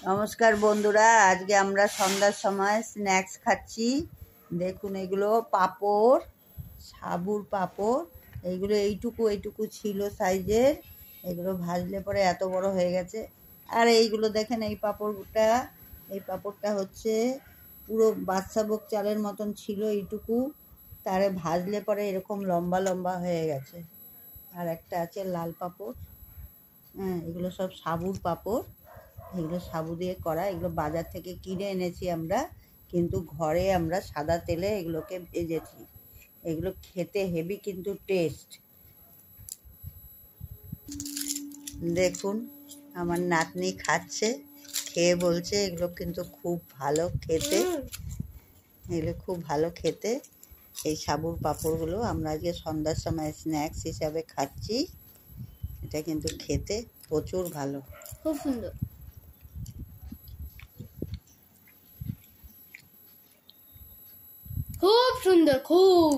নমস্কার বন্ধুরা, আজকে আমরা সন্ধ্যার সময় স্ন্যাক্স খাচ্ছি। দেখুন, এগুলো পাঁপড়, সাবুর পাঁপড়। এইগুলো এইটুকু ছিল সাইজের। এগুলো ভাজলে পরে এত বড় হয়ে গেছে। আর এইগুলো দেখেন, এই পাঁপড়টা হচ্ছে পুরো বাদশাভোগ চালের মতন ছিল এইটুকু। তারে ভাজলে পরে এরকম লম্বা লম্বা হয়ে গেছে। আর একটা আছে লাল পাঁপড়। হ্যাঁ, এগুলো সব সাবুর পাঁপড়। এগুলো সাবু দিয়ে করা। এগুলো বাজার থেকে কিনে এনেছি আমরা, কিন্তু ঘরে আমরা সাদা তেলে এগুলোকে ভেজেছি। এগুলো খেতে হেভি কিন্তু টেস্ট। দেখুন, আমার নাতনি খাচ্ছে, খেয়ে বলছে এগুলো কিন্তু খুব ভালো খেতে। এগুলো খুব ভালো খেতে। এই সাবুর পাঁপড়গুলো আমরা আজকে সন্ধ্যার সময় স্ন্যাক্স হিসাবে খাচ্ছি। এটা কিন্তু খেতে প্রচুর ভালো, খুব সুন্দর, খুব সুন্দর, খুব।